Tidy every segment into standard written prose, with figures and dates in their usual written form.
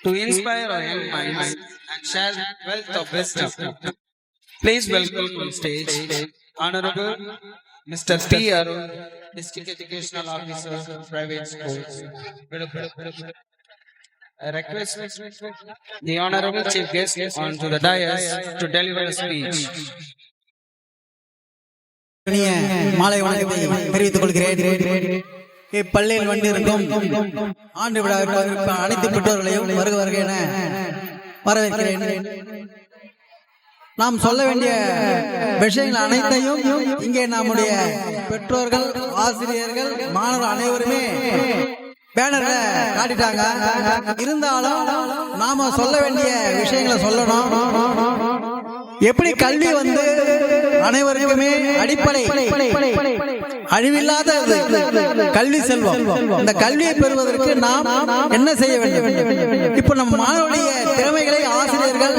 to inspire our young minds and share wealth of wisdom. Please welcome on stage Honorable Mr. P. Arun, District Educational Officer, Private Schools. I request the Honorable Chief Guest onto the dais to deliver a speech. மாலை வணக்கத்தை தெரிவித்துக் கொள்கிறேன். இப்பள்ளியில் வந்திருக்கும் ஆண்டு விழாவிற்கு அனைத்து பெற்றோர்களையும் வருக வருக என வரவேற்கிறேன். நாம் சொல்ல வேண்டிய விஷயங்கள் அனைத்தையும் இங்கே நம்முடைய பெற்றோர்கள், ஆசிரியர்கள், மாணவர்கள் அனைவருமே பேனர்ல காட்டிட்டாங்க. இருந்தாலும் நாம சொல்ல வேண்டிய விஷயங்களை சொல்லணும். எப்படி கல்வி வந்து அனைவருக்குமே அடிப்படை, அழிவில்லாத கல்வி செல்வம். இந்த கல்வியை பெறுவதற்கு நாம் என்ன செய்ய வேண்டும்? இப்ப நம்ம மாணவருடைய திறமைகளை ஆசிரியர்கள்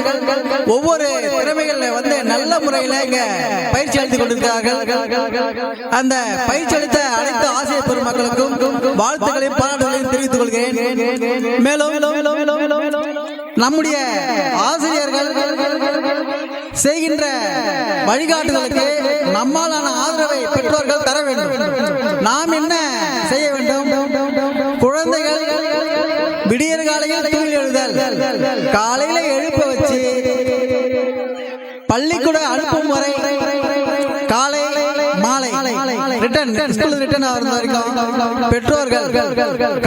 ஒவ்வொரு திறமைகள் வந்து நல்ல முறையில் இங்க பயிற்சி அளித்துக் கொண்டிருக்கிறார்கள். அந்த பயிற்சி அளித்த அனைத்து ஆசிரியர் பெருமக்களுக்கும் வாழ்த்துக்களையும் பாராட்டுகளையும் தெரிவித்துக் கொள்கிறேன். மேலும் நம்முடைய ஆசிரியர்கள் செய்கின்ற வழிகாட்டுதலுக்கு நம்மாலான ஆதரவை பெற்றோர்கள் தர வேண்டும். நாம் என்ன செய்ய வேண்டும்? குழந்தைகள் விடியற் காலையில் தூங்கி எழுதல், காலையில எழுப்ப வச்சு பள்ளிக்கூட அனுப்பும் வரை காலை மாலை ரிட்டர்ன் பெற்றோர்கள்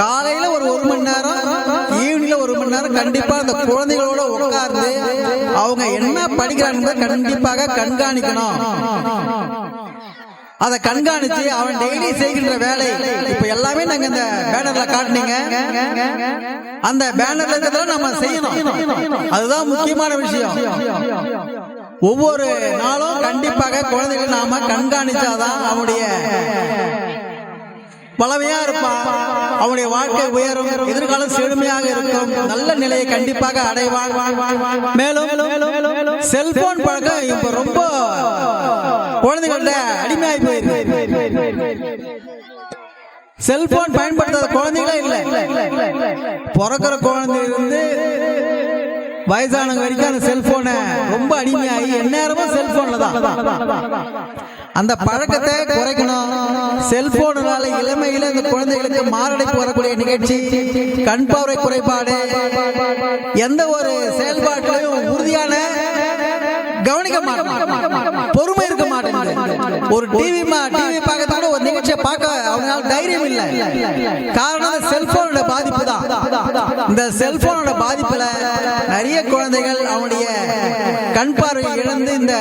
காலையில ஒரு மணி நேரம், ஈவினிங்ல 1 மணி நேரம் கண்டிப்பா அந்த குழந்தைகளோட உட்கார்ந்து அவங்க என்ன படிக்கிறாங்க கண்டிப்பாக கண்காணிக்கணும். அதை கண்காணிச்சு அவன் டெய்லி செய்கின்ற வேலை இப்ப எல்லாமே நாங்க இந்த பேனர்ல காட்டினீங்க. அந்த பேனர்ல இருக்கிறத நம்ம செய்யணும். அதுதான் முக்கியமான விஷயம். ஒவ்வொரு நாளும் கண்டிப்பாக குழந்தைகளை நாம கண்காணிச்சாதான் அவனுடைய பலமையா இருப்பான், அவனுடைய வாழ்க்கை உயரும், எதிர்காலம் செழுமையாக இருக்கும், நல்ல நிலையை கண்டிப்பாக அடைவான். மேலும் செல்போன் பழக்கம் இப்ப ரொம்ப குழந்தைகள அடிமையாகி போயிருக்கு. செல்போன் பயன்படுத்தாத குழந்தைகளே இல்லை. பிறக்கிற குழந்தையிலிருந்து வயசானவங்க வரைக்கும் அந்த செல்போனை ரொம்ப அடிமையாகி எந்நேரமும் செல்போன்ல தான். அந்த பழக்கத்தை குறைக்கணும். செல்போனால இளமையில இந்த குழந்தைகளுக்கு மாரடைப்பு வரக்கூடிய நிகழ்ச்சி, கண் பார்வை குறைபாடு, எந்த ஒரு செயல்பாட்டிலையும் உறுதியான கவனிக்க மாட்டேன், பொறுமை இருக்க மாட்டேன். ஒரு டிவி பார்க்கறதோட ஒரு நிகழ்ச்சியை பார்க்க அவங்களால தைரியம் இல்லை. காரணம் செல்போனோட பாதிப்பு தான். இந்த செல்போனோட பாதிப்புல நிறைய குழந்தைகள் அவனுடைய கண் பார்வை இழந்து இந்த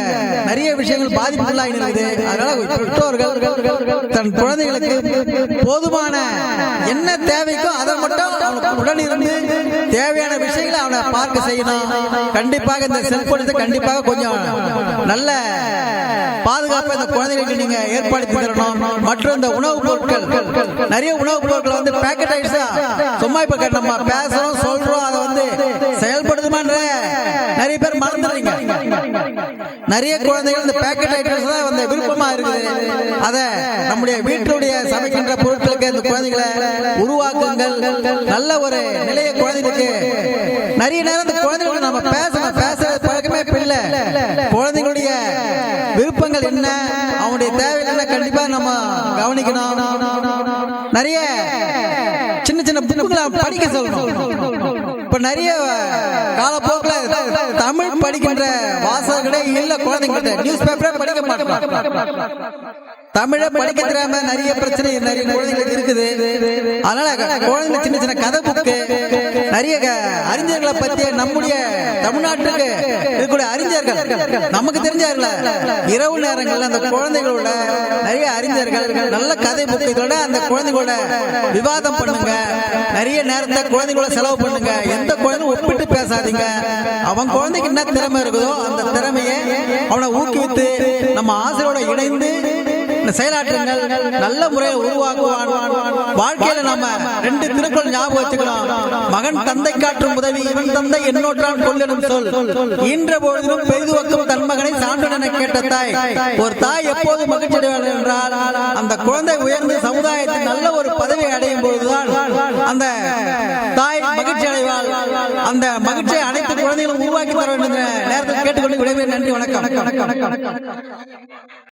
நிறைய விஷயங்கள் பாதிப்புள்ளாகி இருக்குது. அதனால பெற்றோர்கள் தன் குழந்தைகளுக்கு போதுமான என்ன தேவைக்கோ அதை மட்டும் அவனுக்கு உடன் இருந்து தேவையான விஷயங்களை அவனை பார்க்க செய்யணும். கண்டிப்பாக இந்த செல்போனை கண்டிப்பாக கொஞ்சம் நல்ல பாதுகாப்பு இந்த குழந்தைகளுக்கு நீங்க ஏற்படுத்தி தரணும். மற்றும் இந்த உணவுப் பொருட்கள், நிறைய உணவுப் பொருட்கள் வந்து பேக்கெட் ஆயிடுச்சா, சும்மா இப்ப நம்ம பேசுறோம் சொல்றோம், அதை வந்து செயல்படுத்துமான்ற நிறைய பேர் மறந்துடுறீங்க. நிறைய குழந்தைகள் இந்த பேக்கெட் ஐட்டம்ஸ் தான் வந்து விருப்பமா இருக்குது. அத நம்முடைய வீட்டுடைய சமைக்கின்ற பொருட்களுக்கு இந்த குழந்தைகளை உருவாக்குங்கள். நல்ல ஒரு நிலைய குழந்தைகளுக்கு நிறைய நேரம் இந்த குழந்தைகளுக்கு நம்ம பேசுற பழக்கமே இல்லை. குழந்தைகளுடைய விருப்பங்கள் என்ன, அவனுடைய தேவைகள் என்ன கண்டிப்பா நம்ம கவனிக்கணும். நிறைய சின்ன சின்ன புக்குகளை படிக்க சொல்லணும். இப்ப நிறைய காலப்போக்கில் தமிழ் படிக்கின்ற வாசகர்களே இல்ல. குழந்தைங்கிட்ட நியூஸ் பேப்பரே படிக்க மாட்டாங்க. தமிழை படிக்க தெரியாம நிறைய பிரச்சனை நிறைய குழந்தைங்களுக்கு இருக்குது. அதனால குழந்தைங்க சின்ன சின்ன கதை புக்கு, நிறைய அறிஞர்களை பத்தி நம்முடைய தமிழ்நாட்டுக்கு இருக்கக்கூடிய அறிஞர்கள் நமக்கு தெரிஞ்சார்கள இரவு நேரங்கள்ல அந்த குழந்தைகளோட நிறைய அறிஞர்கள் நல்ல கதை புக்குகளோட அந்த குழந்தைகளோட விவாதம் பண்ணுங்க. நிறைய நேரத்தை குழந்தைகளோட செலவு பண்ணுங்க. எந்த குழந்தை ஒப்பிட்டு பேசாதீங்க. அவன் குழந்தைக்கு என்ன திறமை இருக்குதோ அந்த திறமையை அவனை ஊக்குவித்து நம்ம ஆசிரியரோட இணைந்து செயலாற்றுங்கள். நல்ல முறையை உருவாக்குவான். வாழ்க்கையில நம்ம 2 திருக்குறள் ஞாபகம் வச்சுக்கலாம். மகன் தந்தை காற்றும் உதவி, இவன் தந்தை என்னோற்றான் கொள்ளிடும் சொல். ஈன்ற பொழுதும் பெரிதுவக்கும் தன் மகனை சான்றோன் என கேட்ட தாய். ஒரு தாய் எப்போது மகிழ்ச்சி அடைவாள் என்றால் அந்த குழந்தை உயர்ந்து சமுதாயத்தில் நல்ல ஒரு பதவி அடையும் பொழுதுதான் அந்த தாய் மகிழ்ச்சி அடைவாள். அந்த மகிழ்ச்சியை அனைத்து குழந்தைகளும் உருவாக்கி தர வேண்டும் என்ற நேரத்தில் கேட்டுக்கொண்டு விடைபெறும். நன்றி, வணக்கம்.